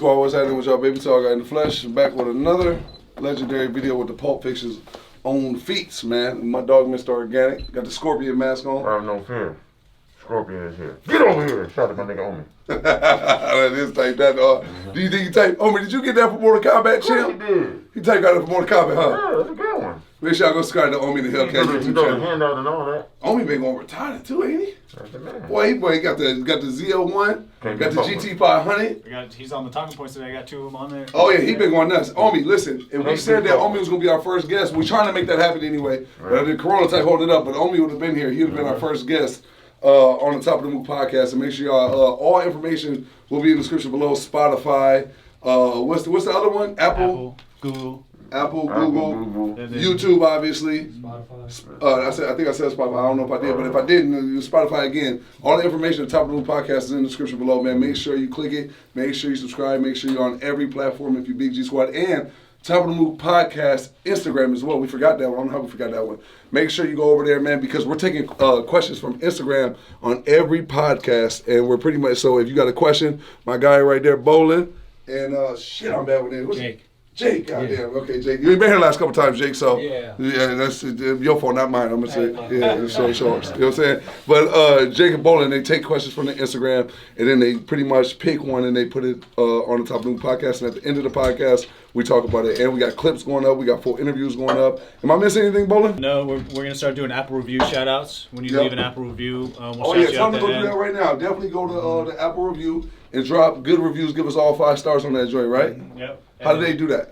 Squad, what's happening with y'all? Baby Talk in the flesh. Back with another legendary video with the Pulp Fiction's own feats, man. My dog, Mr. Organik, got the scorpion mask on. I have no fear. Scorpion is here. Get over here! Shout out to my nigga Omi. That is type that. Do you think you type? Omi, did you get that from Mortal Kombat, Chill? He did. He typed out it from Mortal Kombat, huh? Yeah, that's a good one. Make sure y'all go subscribe to Omi the Hellcats YouTube He throw channel. the hand out and all that. Omi been going retarded too, ain't he? That's the man. Boy, he got the ZL1, got the GT 500. He's on the talking points today. I got 2 of them on there. Oh yeah, he been going nuts. Omi, listen, if we said that Omi was gonna be our first guest, we're trying to make that happen anyway. But the Corona type holding it up, but Omi would have been here. He would have been our first guest on the Top of the Mook podcast. And make sure y'all, all information will be in the description below. Spotify, what's the other one? Apple, Google, YouTube, obviously. Spotify. I think I said Spotify. I don't know if I did, but if I didn't, Spotify again. All the information at the Top of the Mook podcast is in the description below, man. Make sure you click it. Make sure you subscribe. Make sure you're on every platform if you Big G Squad. And Top of the Mook podcast Instagram as well. We forgot that one. I don't know how we forgot that one. Make sure you go over there, man, because we're taking questions from Instagram on every podcast, and we're pretty much, so if you got a question, my guy right there, Bowling, and shit, I'm bad with it. Jake, goddamn. Okay, Jake. You've been here the last couple times, Jake, so yeah, that's your fault, not mine. I'm going to say, yeah, it's so short. You know what I'm saying? But Jake and Bowling, they take questions from the Instagram, and then they pretty much pick one, and they put it on the Top of the Mook podcast, and at the end of the podcast, we talk about it. And we got clips going up. We got full interviews going up. Am I missing anything, Bowling? No, we're going to start doing Apple review shout-outs. When you leave an Apple review, we'll tell them to go do that right now. Definitely go to the Apple review and drop good reviews. Give us all 5 stars on that joint, right? Yep. How do they do that?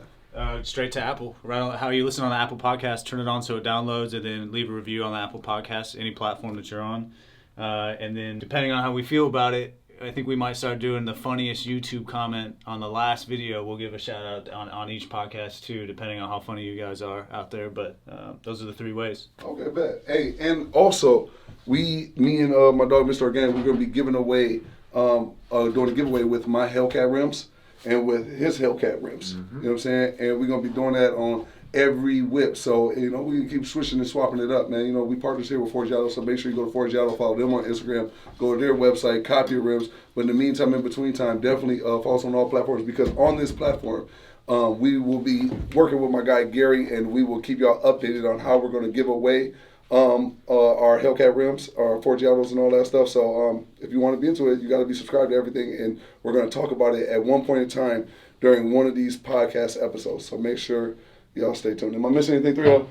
Straight to Apple. Right on, how you listen on the Apple podcast, turn it on so it downloads, and then leave a review on the Apple podcast, any platform that you're on. And then depending on how we feel about it, I think we might start doing the funniest YouTube comment on the last video. We'll give a shout out on each podcast too, depending on how funny you guys are out there. But those are the 3 ways. Okay, bet. Hey, and also, me and my dog, Mr. Organik, we're going to be giving away, doing a giveaway with my Hellcat rims and with his Hellcat rims. You know what I'm saying? And we're going to be doing that on every whip. So, you know, we can keep switching and swapping it up, man. You know, we partners here with Forgiato, so make sure you go to Forgiato, follow them on Instagram, go to their website, copy your rims. But in the meantime, in between time, definitely follow us on all platforms, because on this platform, we will be working with my guy Gary, and we will keep y'all updated on how we're going to give away our Hellcat rims, our Forgiatos, and all that stuff. So if you want to be into it, you got to be subscribed to everything, and we're going to talk about it at one point in time during one of these podcast episodes. So make sure y'all stay tuned. Am I missing anything, 3-0?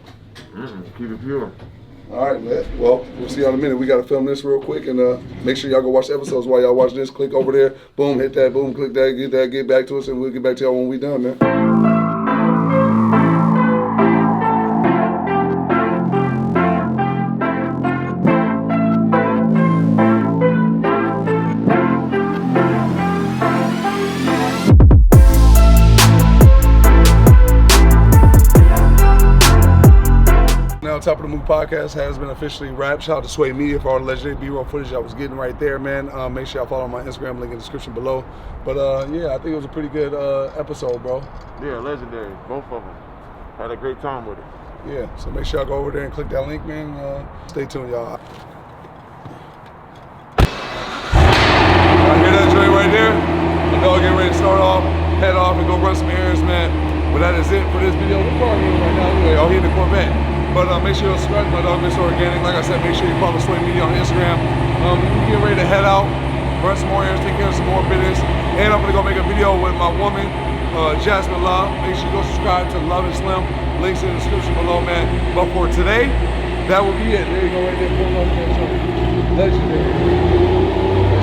Keep it pure. All right, man. Well, we'll see y'all in a minute. We got to film this real quick, and make sure y'all go watch the episodes while y'all watch this. Click over there. Boom, hit that. Boom, click that. Get back to us, and we'll get back to y'all when we done, man. Top of the Mook podcast has been officially wrapped. Shout out to Sway Media for all the legendary B-roll footage I was getting right there, man. Make sure y'all follow my Instagram, link in the description below. But yeah, I think it was a pretty good episode, bro. Yeah, legendary. Both of them. Had a great time with it. Yeah, so make sure y'all go over there and click that link, man. Stay tuned, y'all. Y'all hear that joint right there? My dog getting ready to start off, head off, and go run some errands, man. But that is it for this video. We're going right now anyway. Oh, he in the Corvette. But make sure you subscribe to my dog, Mr. Organik. Like I said, make sure you follow Sway Media on Instagram. We're getting ready to head out, run some more errands, take care of some more business. And I'm going to go make a video with my woman, Jasmine Love. Make sure you go subscribe to Love and Slim. Links in the description below, man. But for today, that will be it. There you go right there. Legendary.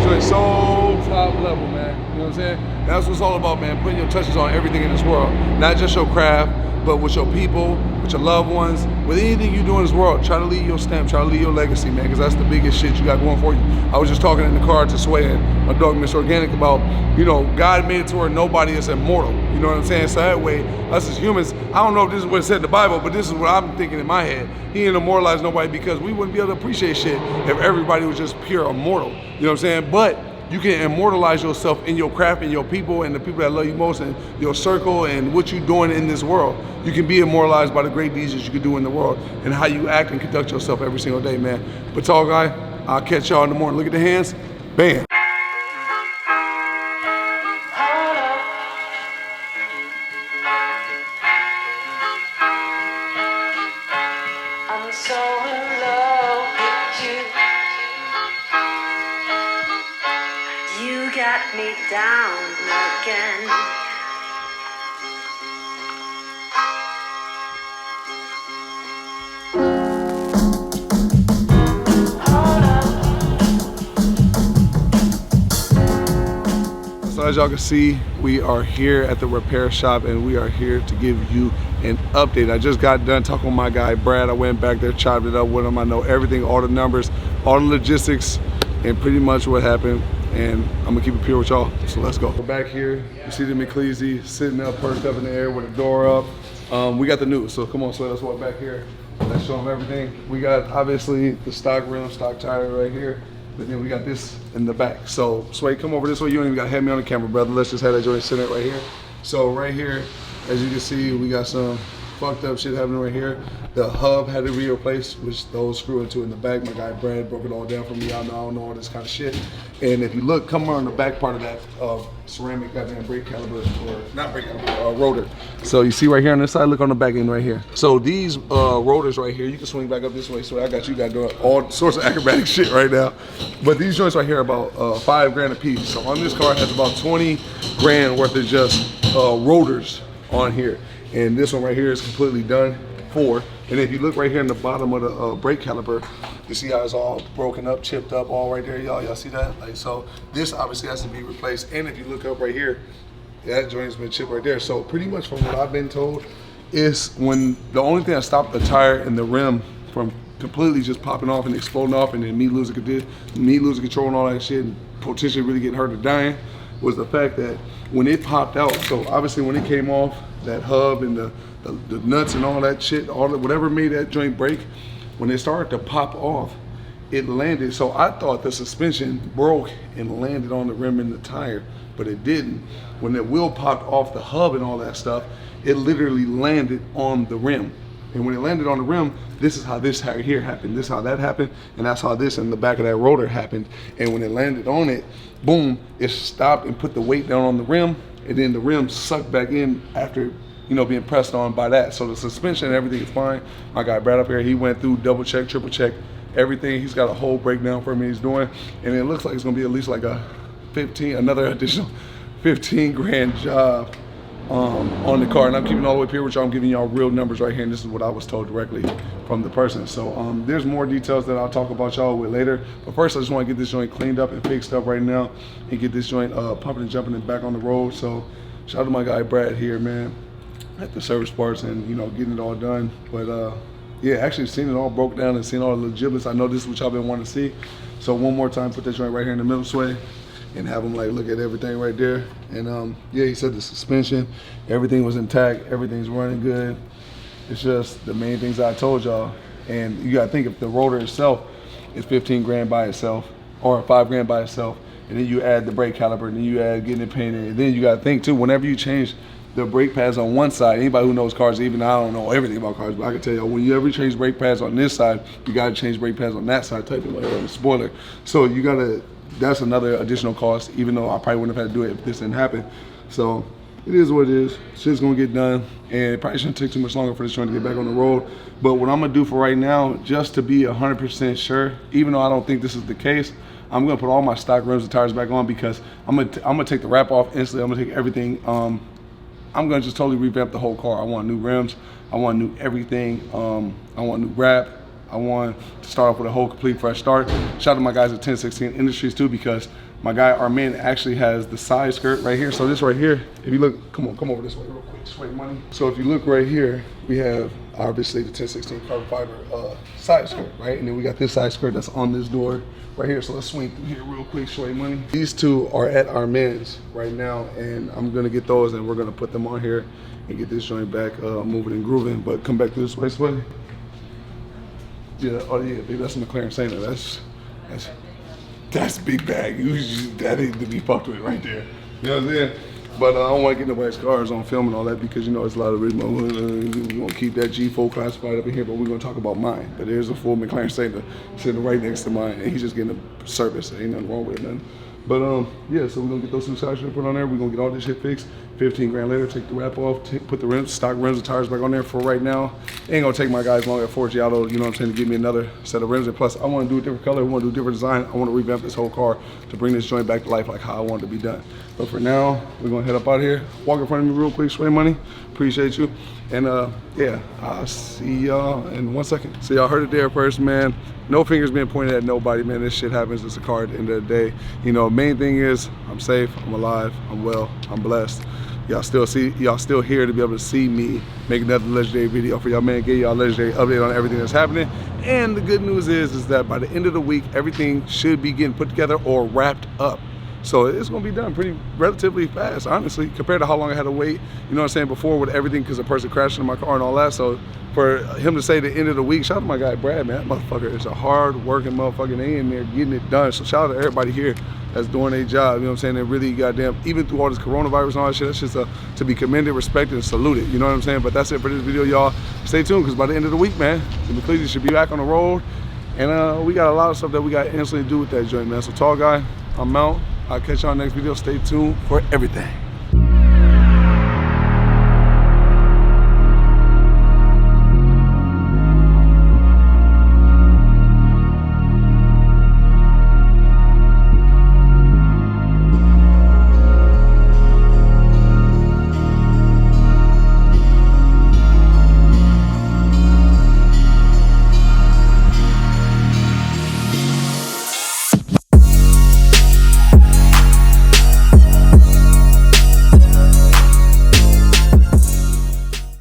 So it's so top level, man. You know what I'm saying? That's what it's all about, man. Putting your touches on everything in this world. Not just your craft, but with your people, with your loved ones, with anything you do in this world. Try to leave your stamp, try to leave your legacy, man, because that's the biggest shit you got going for you. I was just talking in the car to Sway and my dog, Mr. Organik, about, you know, God made it to where nobody is immortal. You know what I'm saying? So that way, us as humans, I don't know if this is what it said in the Bible, but this is what I'm thinking in my head. He didn't immortalize nobody because we wouldn't be able to appreciate shit if everybody was just pure immortal. You know what I'm saying? But you can immortalize yourself in your craft and your people and the people that love you most and your circle and what you're doing in this world. You can be immortalized by the great deeds that you can do in the world and how you act and conduct yourself every single day, man. But tall guy, I'll catch y'all in the morning. Look at the hands. Bam. so in love with you. You got me down again. So as y'all can see, we are here at the repair shop and we are here to give you an update. I just got done talking with my guy Brad. I went back there, chopped it up with him. I know everything, all the numbers, all the logistics, and pretty much what happened. And I'm gonna keep it pure with y'all, so let's go. We're back here. You see the Mclaren sitting up, perched up in the air with the door up. We got the news, so come on, so let's walk back here. Let's show them everything. We got obviously the stock rim, stock tire right here. But then we got this in the back. So Sway, come over this way. You don't even gotta have me on the camera, brother. Let's just have that joint sitting right here. So right here, as you can see, we got some fucked up shit happening right here. The hub had to be replaced, which those screw into in the back. My guy Brad broke it all down for me. I don't know all this kind of shit. And if you look, come on the back part of that ceramic goddamn brake caliper, or not brake caliper, rotor. So you see right here on this side, look on the back end right here. So these rotors right here, you can swing back up this way. So I got you guys doing all sorts of acrobatic shit right now. But these joints right here are about $5 grand a piece. So on this car, it has about 20 grand worth of just rotors on here. And this one right here is completely done for. And if you look right here in the bottom of the brake caliper, you see how it's all broken up, chipped up, all right there, y'all. Y'all see that? Like, so this obviously has to be replaced. And if you look up right here, that joint's been chipped right there. So pretty much from what I've been told is when the only thing that stopped the tire and the rim from completely just popping off and exploding off and then me losing control and all that shit and potentially really getting hurt or dying was the fact that when it popped out, so obviously when it came off, that hub and the nuts and all that shit, whatever made that joint break, when it started to pop off, it landed. So I thought the suspension broke and landed on the rim and the tire, but it didn't. When the wheel popped off the hub and all that stuff, it literally landed on the rim. And when it landed on the rim, this is how this tire here happened, this is how that happened, and that's how this in the back of that rotor happened. And when it landed on it, boom, it stopped and put the weight down on the rim, and then the rim sucked back in after, you know, being pressed on by that. So the suspension and everything is fine. My guy Brad up here, he went through double check, triple check, everything. He's got a whole breakdown for me he's doing. And it looks like it's gonna be at least like another additional 15 grand job on the car. And I'm keeping all the way pure with y'all. I'm giving y'all real numbers right here. And this is what I was told directly from the person. So there's more details that I'll talk about y'all with later. But first, I just want to get this joint cleaned up and fixed up right now and get this joint pumping and jumping and back on the road. So shout out to my guy Brad here, man, at the service parts and, you know, getting it all done. But yeah, actually seeing it all broke down and seeing all the legitimate. I know this is what y'all been wanting to see. So one more time, put that joint right here in the middle sway and have them like look at everything right there. And yeah, he said the suspension, everything was intact, everything's running good. It's just the main things I told y'all. And you gotta think if the rotor itself is 15 grand by itself or 5 grand by itself, and then you add the brake caliper, and then you add getting it painted, and then you gotta think too, whenever you change the brake pads on one side, anybody who knows cars, even I don't know everything about cars, but I can tell you, when you ever change brake pads on this side, you gotta change brake pads on that side, type of like on the spoiler. So you gotta, that's another additional cost, even though I probably wouldn't have had to do it if this didn't happen. So it is what it is. Shit's gonna get done, and it probably shouldn't take too much longer for this joint to get back on the road. But what I'm gonna do for right now, just to be 100% sure, even though I don't think this is the case, I'm gonna put all my stock rims and tires back on because I'm gonna take the wrap off instantly. I'm gonna take everything. I'm gonna just totally revamp the whole car. I want new rims. I want new everything. I want new wrap. I want to start off with a whole complete fresh start. Shout out to my guys at 1016 Industries too, because my guy Armin actually has the side skirt right here. So this right here, if you look, come over this way real quick, Sway money. So if you look right here, we have obviously the 1016 carbon fiber side skirt, right? And then we got this side skirt that's on this door right here. So let's swing through here real quick, Sway money. These two are at Armin's right now, and I'm gonna get those and we're gonna put them on here and get this joint back moving and grooving. But come back to this way, Sway. Yeah, oh yeah, baby, that's a Mclaren Santa. That's big bag. That ain't to be fucked with right there. You know what I'm saying? But I don't want to get nobody's cars on film and all that because, you know, it's a lot of original. We want to keep that G4 classified up in here, but we're going to talk about mine. But there's a full Mclaren Santa sitting right next to mine, and he's just getting a service. There ain't nothing wrong with it, nothing. But yeah, so we're gonna get those two side strips put on there. We're gonna get all this shit fixed. 15 grand later, take the wrap off, put the rims, stock rims and tires back on there for right now. Ain't gonna take my guys long at Forgiato, you know what I'm saying, to give me another set of rims. And plus, I wanna do a different color, I wanna do a different design. I wanna revamp this whole car to bring this joint back to life like how I want it to be done. But for now, we're gonna head up out of here. Walk in front of me real quick, Sway Money. Appreciate you. And yeah, I'll see y'all in 1 second. So y'all heard it there first, man. No fingers being pointed at nobody, man. This shit happens. It's a car at the end of the day. You know, main thing is I'm safe, I'm alive, I'm well, I'm blessed. Y'all still here to be able to see me make another legendary video for y'all, man. Get y'all a legendary update on everything that's happening. And the good news is that by the end of the week, everything should be getting put together or wrapped up. So it's gonna be done pretty relatively fast, honestly, compared to how long I had to wait, you know what I'm saying, before with everything, because a person crashed into my car and all that. So for him to say the end of the week, shout out to my guy Brad, man. That motherfucker is a hard working motherfucker. They in there getting it done. So shout out to everybody here that's doing their job, you know what I'm saying, and really goddamn, even through all this coronavirus and all that shit, that's just to be commended, respected, and saluted, you know what I'm saying? But that's it for this video, y'all. Stay tuned, because by the end of the week, man, the Mclaren should be back on the road. And we got a lot of stuff that we got to instantly do with that joint, man. So Tall Guy, I'm out. I'll catch y'all next video. Stay tuned for everything.